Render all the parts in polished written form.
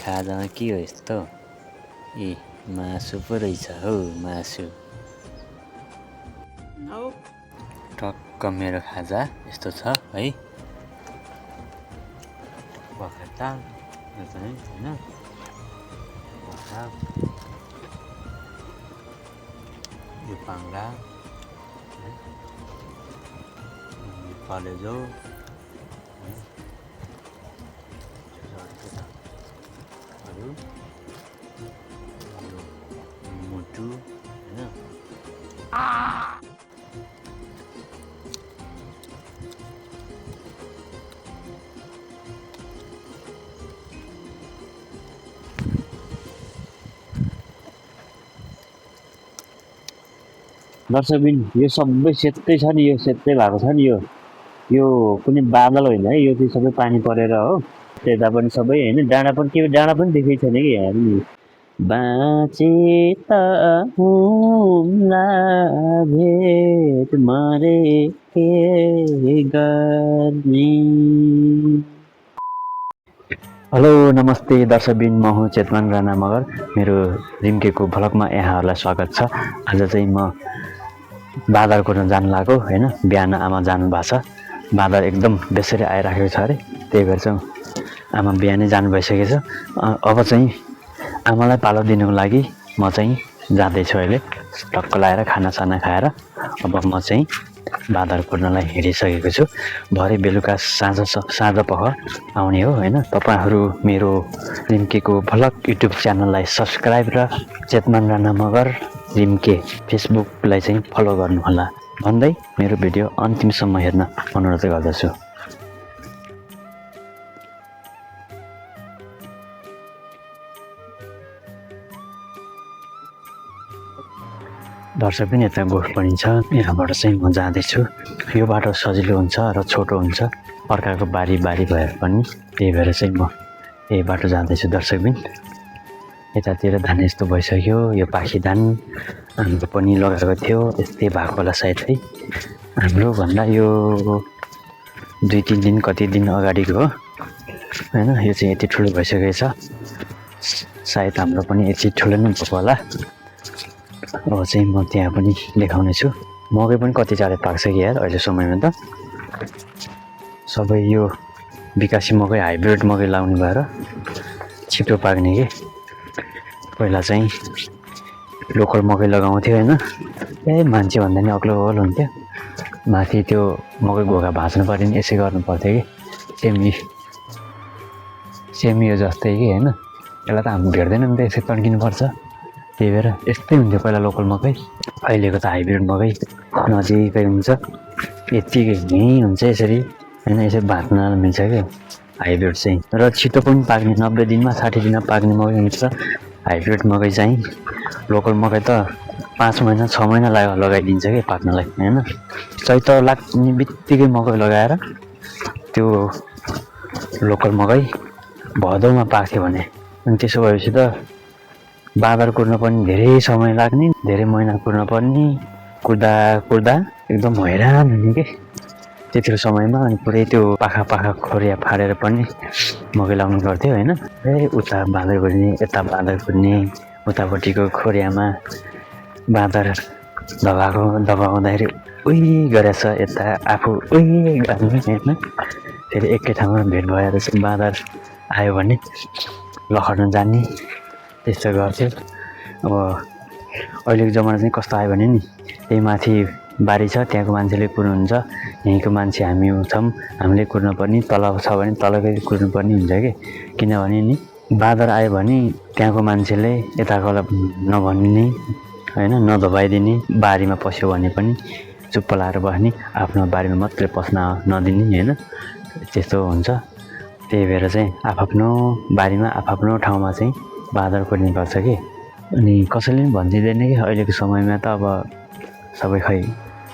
खाजामा के हो यस्तो? ए मासु पो रहेछ हौ मासु। टक्क मेरो खाजा यस्तो छ है। पखेटा यो चाहिँ हैन यो पाङ्ला है, यो कलेजो अरू यो मुटु हैन। दर्शकबिन यो सबै सेतै छ नि, यो सेतै भएको छ नि, यो कुनै बादल होइन है, यो चाहिँ सबै पानी परेर हो। त्यता पनि सबै होइन, डाँडा पनि देखेको छैन कि यहाँ नि। बाँचे त हुम्ला भेट मरे के गर्ने। हेलो नमस्ते दर्शकबिन, म हुँ चेतमान राणा मगर। मेरो रिम्केको भ्लगमा यहाँहरूलाई स्वागत छ। आज चाहिँ म बाँदर कुर्न जानु लाग्यो होइन। बिहान आमा जानु भएको छ, बाँदर एकदम बेसरी आइराखेको छ अरे, त्यही भएर चाहिँ आमा बिहानै जानु भइसकेछ। अब चाहिँ आमालाई पालो दिनुको लागि म चाहिँ जाँदैछु अहिले। टक्क लाएर खानासाना खाएर अब म चाहिँ बाँदर कुर्नलाई हिँडिसकेको छु। भरे बेलुका साँझ पख आउने हो होइन। तपाईँहरू मेरो रिम्केको भ्लग युट्युब च्यानललाई सब्सक्राइब र चेतमान राणा मगर रिम्के फेसबुकलाई चाहिँ फलो गर्नुहोला भन्दै मेरो भिडियो अन्तिमसम्म हेर्न अनुरोध गर्दछु। दर्शक पनि यता गोठ पनि छ, यहाँबाट चाहिँ म जाँदैछु। यो बाटो सजिलो हुन्छ र छोटो हुन्छ, अर्काको बारी भएर पनि, त्यही भएर चाहिँ म यही बाटो जाँदैछु। दर्शकबिन यतातिर धान यस्तो भइसक्यो, यो पाखी धान हाम्रो पनि लगाएको थियो, यस्तै भएको होला सायद है। हाम्रो भन्दा यो 2-3 दिन कति दिन अगाडिको हो होइन। यो चाहिँ यति ठुलो भइसकेको छ, सायद हाम्रो पनि यति ठुलो नै भएको होला। अब चाहिँ म त्यहाँ पनि देखाउने छु। मकै पनि कति चाँडै पाक्छ कि यार अहिले समयमा त। सबै यो विकासी मकै, हाइब्रिड मकै लाउने भएर छिटो पाक्ने के। पहिला चाहिँ लोकल मकै लगाउँथ्यो होइन, मान्छे भन्दा नि अग्लो हुन्थ्यो। माथि त्यो मकै घोगा भाँच्नु पर्यो नि, यसै गर्नु पर्थ्यो कि सेमी हो जस्तै कि होइन। यसलाई त हामी भेट्दैन नि त, यसै तन्किनुपर्छ। त्यही भएर यस्तै हुन्थ्यो पहिला लोकल मकै। अहिलेको त हाइब्रिड मकै नजिकै हुन्छ, यत्तिकै यहीँ हुन्छ यसरी होइन। यसरी भाँच्न मिल्छ क्या हाइब्रिड चाहिँ, र छिटो पनि पाक्ने। 90 दिनमा 60 दिनमा पाक्ने मकै हुन्छ हाइब्रिड मकै चाहिँ। लोकल मकै त 5 महिना 6 महिना लगाइदिन्छ कि पाक्नलाई होइन। चैत लाग्ने बित्तिकै मकै लगाएर त्यो लोकल मकै भदौमा पाक्थ्यो भने, अनि त्यसो भएपछि त बाँदर कुर्न पनि धेरै समय लाग्ने, धेरै महिना कुर्न पर्ने, कुर्दा एकदम हैरान हुने के त्यतिको समयमा। अनि पुरै त्यो पाखा खोरिया फाडेर पनि मकै लाउने गर्थ्यो होइन। उता बाँदर कुर्ने, यता बाँदर कुर्ने, उतापट्टिको खोरियामा बाँदर दबाउँदाखेरि उही गरेछ, यता आफू उही गर्ने होइन। फेरि एकै ठाउँमा भेट भएर चाहिँ बाँदर आयो भने लखड्न जाने, त्यस्तो गर्थ्यो। अब अहिलेको जमाना चाहिँ कस्तो आयो भने नि, त्यही माथि बारी छ, त्यहाँको मान्छेले कुर्नुहुन्छ, यहीँको मान्छे हामी छौँ, हामीले कुर्नुपर्ने, तल छ भने तलकै कुर्नुपर्ने हुन्छ कि। किनभने नि बाँदर आयो भने त्यहाँको मान्छेले यताकोलाई नभन्ने होइन, नदबाइदिने। बारीमा पस्यो भने पनि चुप्प लाएर बस्ने, आफ्नो बारीमा मात्रै पस्न नदिने होइन, त्यस्तो हुन्छ। त्यही भएर चाहिँ आफ्नो बारीमा आफ्नो ठाउँमा चाहिँ बाँदर कुर्ने गर्छ कि। अनि कसैले पनि भनिदिँदैन कि अहिलेको समयमा त अब सबै खै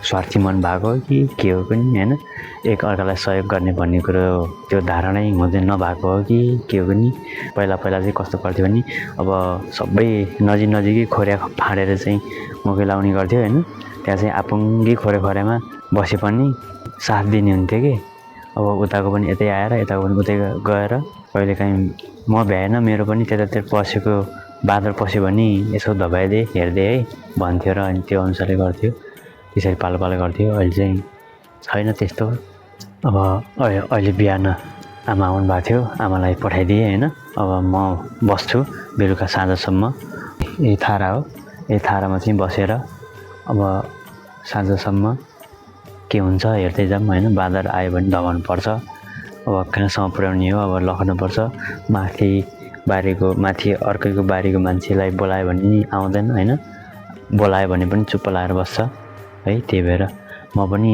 स्वार्थी मन भएको हो कि के हो पनि होइन। एक अर्कालाई सहयोग गर्ने भन्ने कुरो त्यो धारणै हुँदै नभएको हो कि के हो पनि। पहिला चाहिँ कस्तो गर्थ्यो भने अब सबै नजिकै खोरिया फाँडेर चाहिँ मकै लाउने गर्थ्यो होइन। त्यहाँ चाहिँ आपुङ्गी खोरियामा बसे पनि साथ दिने हुन्थ्यो कि। अब उताको पनि यतै आएर यताको पनि उतै गएर कहिलेकाहीँ म भ्याएन मेरो पनि त्यतातिर पसेको बाँदर पस्यो भने यसो धपाइदे हेर्दै है भन्थ्यो र अनि त्यो अनुसारले गर्थ्यो त्यसरी पालो गर्थ्यो। अहिले चाहिँ छैन त्यस्तो। अब अहिले बिहान आमा आउनु भएको थियो आमालाई पठाइदिएँ होइन। अब म बस्छु बेलुका साँझसम्म यही थारा हो यही थारामा चाहिँ बसेर अब साँझसम्म के हुन्छ हेर्दै जाऊँ होइन। बाँदर आयो भने धमाउनु पर्छ अब कहाँसम्म पुर्याउने हो अब लखर्नुपर्छ। माथि अर्कैको बारीको मान्छेलाई बोलायो भने नि आउँदैन होइन। बोलायो भने पनि चुप्प लागेर बस्छ है। त्यही भएर म पनि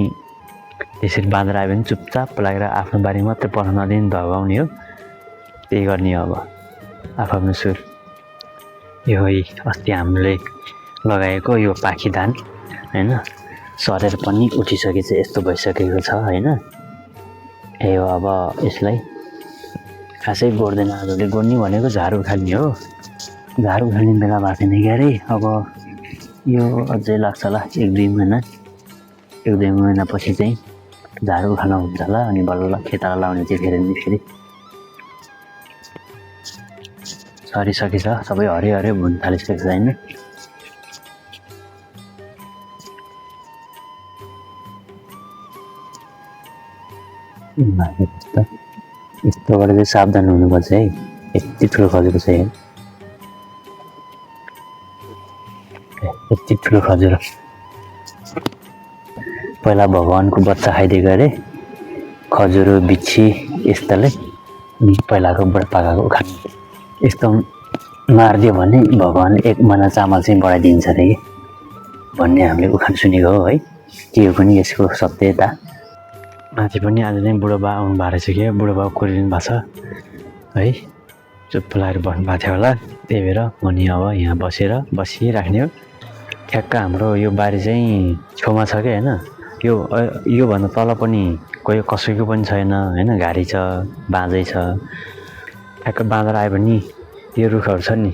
त्यसरी बाँदर आयो भने चुपचाप लागेर आफ्नो बारी मात्रै पर्न नदिने धगाउने हो। त्यही गर्ने हो अब आफ्नो सुर। यो अस्ति हामीले लगाएको यो पाखी धान होइन सरेर पनि उठिसकेछ यस्तो भइसकेको छ होइन। ए हो अब यसलाई खासै गोड्दैन आजले गोड्ने भनेको झाडु उखाल्ने हो। झाडु उखाल्ने बेला भएको छैन क्यारे। अब यो अझै लाग्छ होला 1-2 महिनापछि चाहिँ झाडु उखाल्न हुन्छ होला। अनि बल्ल खेताला लाउने चाहिँ फेरि सरिसकेछ सबै हरियो भुन थालिसकेको छ होइन। यस्तोबाट चाहिँ सावधान हुनुपर्छ है। यति ठुलो खजुरो छ यति ठुलो खजुरो पहिला भगवानको बच्चा खाइदिएको अरे खजुरो बिच्छी यस्ताले पहिलाको बुढापाकाको उखान यस्तो मारिदियो भने भगवानले 1 महिना चामल चाहिँ बढाइदिन्छ अरे भन्ने हामीले उखान सुनेको हो है। के हो पनि यसको सत्यता। माथि पनि आज चाहिँ बुढोबा आउनु भएको रहेछ कि बुढोबा कोरिनु भएको छ है। चुप्प लागेर बस्नु भएको थियो होला। त्यही भएर म नि अब यहाँ बसिराख्ने हो। ठ्याक्क हाम्रो यो बारी चाहिँ छेउमा छ क्या होइन। योभन्दा तल पनि कोही कसैको पनि छैन होइन। घारी छ बाँझै छ। ठ्याक्क बाँदर आयो भने यो रुखहरू छ नि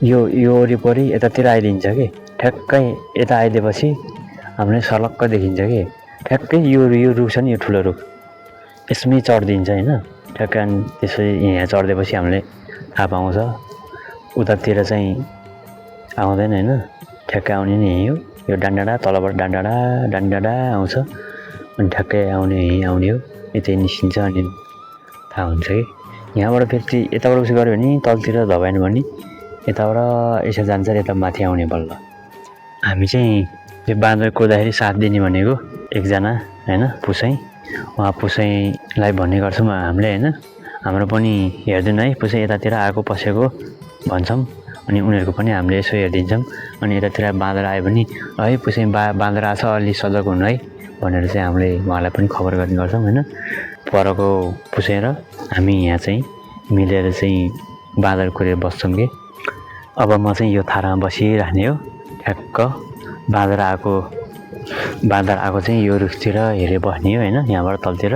यो वरिपरि यतातिर आइदिन्छ कि ठ्याक्कै यता आइदिएपछि हामीले सलक्क देखिन्छ कि ठ्याक्कै यो रुख छ नि यो ठुलो रुख यसमै चढिदिन्छ होइन। ठ्याक्कै अनि त्यसरी यहाँ चढिदिएपछि हामीले थाहा पाउँछ। उतातिर चाहिँ आउँदैन होइन। ठ्याक्कै आउने नि यही हो। यो डाँडा तलबाट डाँडा आउँछ अनि ठ्याक्कै आउने हो। यतै निस्किन्छ अनि थाहा हुन्छ कि यहाँबाट फेरि यताबाट उसो गऱ्यो भने तलतिर धपाएन भने यताबाट यसो जान्छ यता माथि आउने बल्ल। हामी चाहिँ त्यो बाँदर कुर्दाखेरि साथ दिने भनेको एकजना होइन पुसै। उहाँ पुसैलाई भन्ने गर्छौँ हामीले होइन। हाम्रो पनि हेरिदिनु है पुसै यतातिर आएको पसेको भन्छौँ अनि उनीहरूको पनि हामीले यसो हेरिदिन्छौँ। अनि यतातिर बाँदर आयो भने है पुसै बाँदर आछ अलि सजग हुनु है भनेर चाहिँ हामीले उहाँलाई पनि खबर गर्ने गर्छौँ होइन। परको पुसै र हामी यहाँ चाहिँ मिलेर चाहिँ बाँदर कुरेर बस्छौँ कि। अब म चाहिँ यो थारामा बसिराख्ने हो। ठ्याक्क बाँदर आएको चाहिँ यो रुखतिर हेरेर बस्ने हो होइन। यहाँबाट तलतिर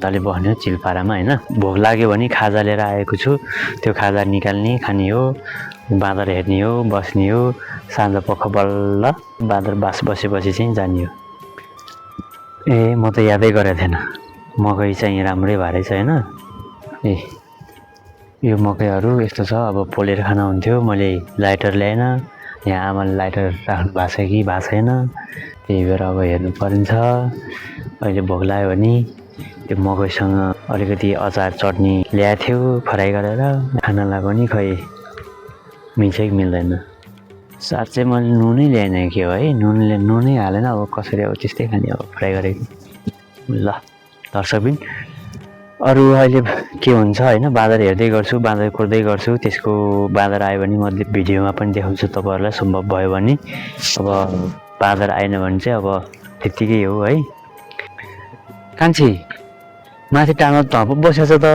तले बस्ने हो चिलपारामा होइन। भोक लाग्यो भने खाजा लिएर आएको छु त्यो खाजा निकाल्ने खाने हो। बाँदर हेर्ने हो बस्ने हो। साँझ पख बल्ल बाँदर बसेपछि चाहिँ जाने हो। ए म त यादै गरेको थिएन मकै चाहिँ राम्रै भएर छ होइन। ए यो मकैहरू यस्तो छ अब पोलेर खान हुन्थ्यो। मैले लाइटर ल्याएन। यहाँ आमाले लाइटर राख्नु भएको छ कि भएको छैन त्यही भएर अब हेर्नु परिन्छ। अहिले भोक लाग्यो भने त्यो मकैसँग अलिकति अचार चटनी ल्याएको थियो फ्राई गरेर खानालाई पनि खै मिल्छ कि मिल्दैन। साथ चाहिँ मैले नुनै ल्याएन के हो है। नुनै हालेन अब कसरी अब त्यस्तै खाने अब फ्राई गरेको। ल दर्शकबिन अरू अहिले के हुन्छ होइन बाँदर हेर्दै गर्छु बाँदर कुर्दै गर्छु। त्यसको बाँदर आयो भने म भिडियोमा पनि देखाउँछु तपाईँहरूलाई सम्भव भयो भने। अब बाँदर आएन भने चाहिँ अब त्यत्तिकै हो है। कान्छी माथि टाढा धप बसेछ त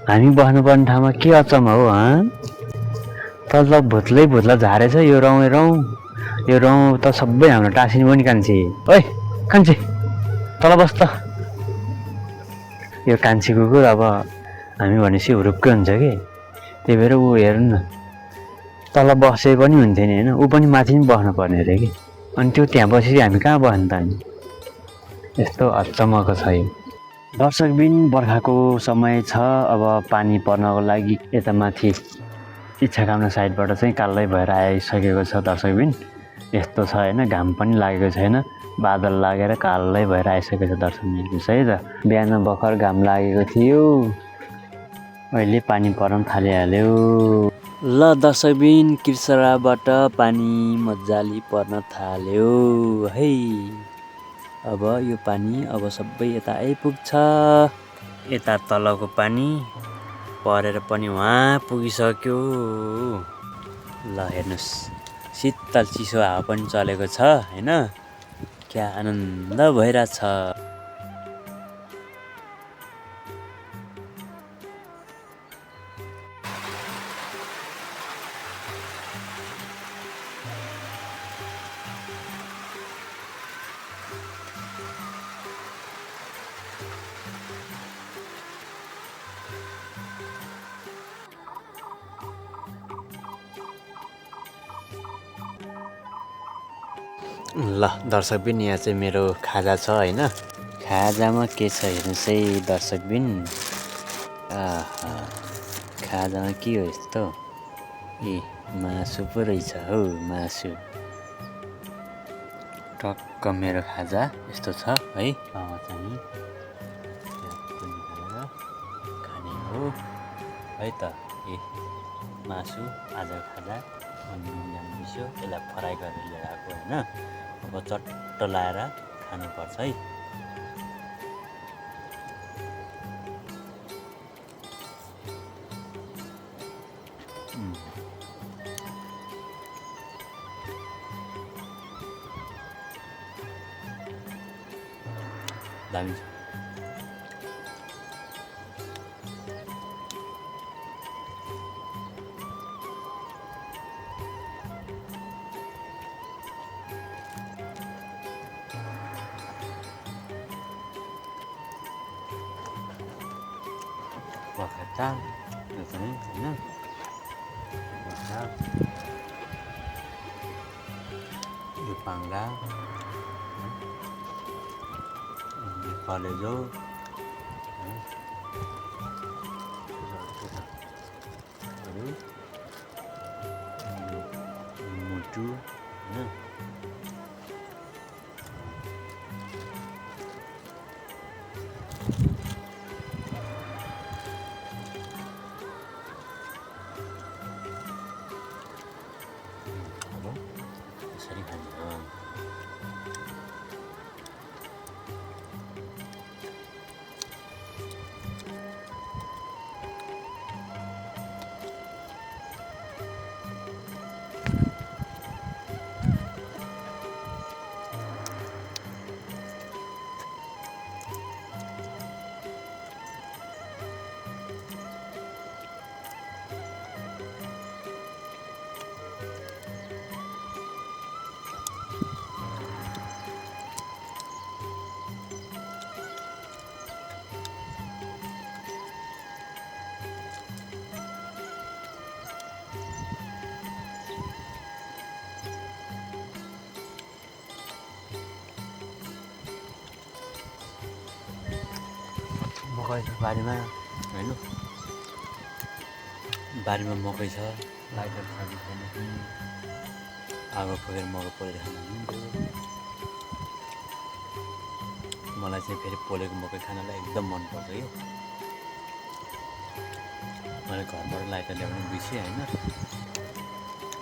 हामी बस्नुपर्ने ठाउँमा के अचम्म हो तल भुत्ला झारेछ यो रौँ त सबै हाम्रो टाँसिने पनि कान्छी। ओइ कान्छी तल बस् त। यो कान्छी कुकुर अब हामी भनेपछि हुरुक्कै हुन्छ कि त्यही भएर ऊ हेर्नु न तल बसे पनि हुन्थ्यो नि होइन। ऊ पनि माथि पनि बस्नु पर्ने अरे कि अनि त्यो त्यहाँ बसेपछि हामी कहाँ बस्नु त नि। यस्तो अचम्मको छ यो। दर्शकबिन बर्खाको समय छ। अब पानी पर्नको लागि यता माथि इच्छाकामना साइडबाट चाहिँ कालै भएर आइसकेको छ दर्शकबिन। यस्तो छ होइन, घाम पनि लागेको छैन, बादल लागेर कालै भएर आइसकेको छ दर्शकबिन है त। बिहान भर्खर घाम लागेको थियो, अहिले पानी पर्न थालिहाल्यो। ल दर्शकबिन किर्सराबाट पानी मजाले पर्न थाल्यो है। अब यो पानी अब सबै यता आइपुग्छ। यता तलको पानी परेर पनि वहाँ पुगिसक्यो। ल हेर्नुहोस्, शीतल चिसो हावा पनि चलेको छ होइन, क्या आनन्द भइरहेछ। ल दर्शकबिन यहाँ चाहिँ मेरो खाजा छ होइन। खाजामा के छ हेर्नुहोस् है दर्शकबिन। आहा, खाजामा के हो यस्तो? ए मासु पो रहेछ हौ, मासु। टक्क मेरो खाजा यस्तो छ है। अब चाहिँ निकालेर खाने हो है त। ए मासु आजको खाजा मिस्यो, यसलाई फ्राई गरेर लिएर आएको होइन। अब चट्ट लाएर खानुपर्छ है। दामी छ। बखा यो पनि होइन, बखा यो पाङ्ला कलेजो मुटु होइन। अब यसरी खान्छ। मकै छ बारीमा होइन, बारीमा मकै छ। लाइटर छ कि छैन कि आगो फुकेर मकै पोलेर खान हुन्थ्यो। मलाई चाहिँ फेरि पोलेको मकै खानलाई एकदम मनपर्छ यो। मैले घरबाट लाइटर ल्याउनु बिर्सेँ होइन।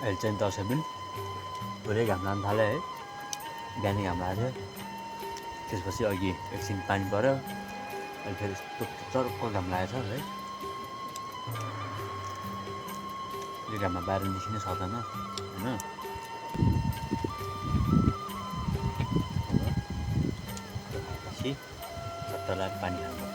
अहिले चाहिँ दर्शकबिन पुरै घाम लाग्न थाल्यो है। बिहानै घाम लागेको थियो, त्यसपछि अघि एकछिन पानी पऱ्यो, अहिले फेरि यस्तो चर्को घाम लागेको छ है। यो घाममा बाहिर निस्किनै सक्दैन होइन। खाएपछि चट्टलाई पानी खानुपर्छ।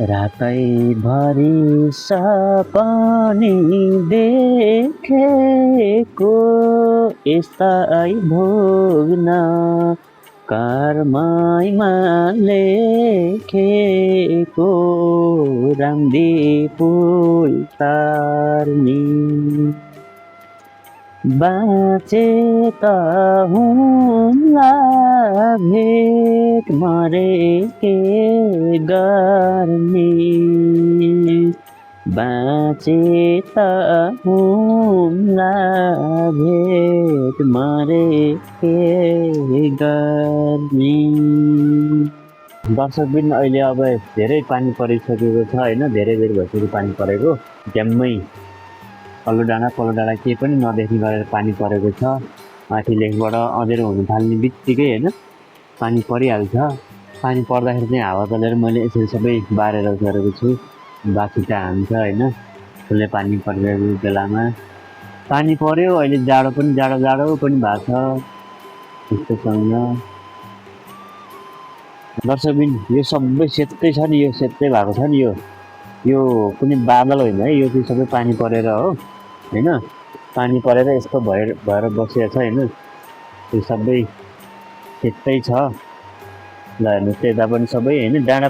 रातैभरि सपनी देखेको यस्तै भोग्न कर्मैमा लेखेको राम्री फुल तार्नी। बाँचे त हुँला भेट मरे के गर्ने बाँचे त हुँला भेट मरे के गर्ने दर्शकबिन अहिले अब धेरै पानी परिसकेको छ होइन धेरै बेर भइसक्यो पानी परेको ड्याममै पल्लो डाँडा केही पनि नदेख्ने गरेर पानी परेको छ माथि लेकबाट अँध्यारो हुन थाल्ने बित्तिकै होइन पानी परिहाल्छ पानी पर्दाखेरि चाहिँ हावा चलेर मैले यसरी सबै बारेर गरेको छु बाछुटा हान्छ होइन ठुलै पानी परेको बेलामा पानी पर्यो अहिले जाडो पनि भएको छ त्यस्तोसँग दर्शकबिन यो सबै सेतै छ नि यो सेतै भएको छ नि यो कुनै बादल होइन है यो चाहिँ सबै पानी परेर हो होइन पानी परेर यस्तो भएर बसेको छ होइन यो सबै सेतै छ ल हेर्नुहोस् यता पनि सबै होइन डाँडा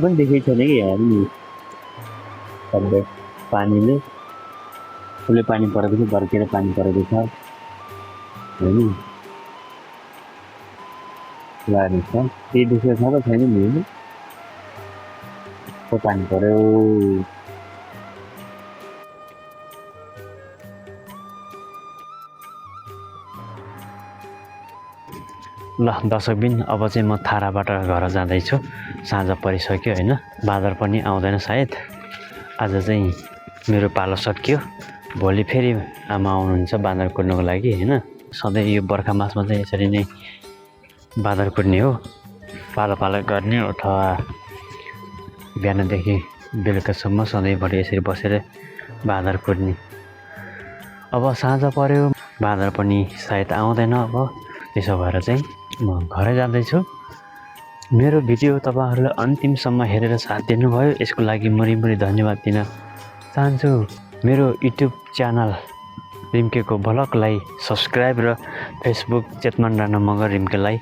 पनि देखेको छैन कि हेर्नु सबै पानीले ठुलै पानी परेको छ भर्केर पानी परेको छ होइन ल हेर्नुहोस् त केही देखेको छ त छैन नि होइन कस्तो पानी पऱ्यो ल दर्शकबिन अब चाहिँ म थाराबाट घर जाँदैछु साँझ परिसक्यो होइन बाँदर पनि आउँदैन सायद आज चाहिँ मेरो पालो सकियो भोलि फेरि आमा आउनुहुन्छ बाँदर कुट्नको लागि होइन सधैँ यो बर्खा मासमा चाहिँ यसरी नै बाँदर कुट्ने हो पालो गर्ने अथवा बिहानदेखि बेलुकासम्म सधैँभरि यसरी बसेर बाँदर कुट्ने अब साँझ पर्यो बाँदर पनि सायद आउँदैन अब त्यसो भएर चाहिँ म घरै जाँदैछु मेरो भिडियो तपाईँहरूले अन्तिमसम्म हेरेर साथ दिनुभयो यसको लागि मरिमरि धन्यवाद दिन चाहन्छु मेरो युट्युब च्यानल रिम्केको भ्लगलाई सब्सक्राइब र फेसबुक चेतमन मगर रिम्केलाई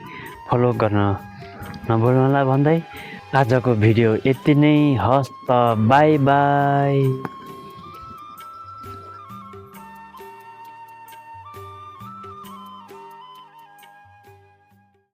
फलो गर्न नभुल्नुहोला भन्दै आजको भिडियो यति नै हस् त बाई बाई।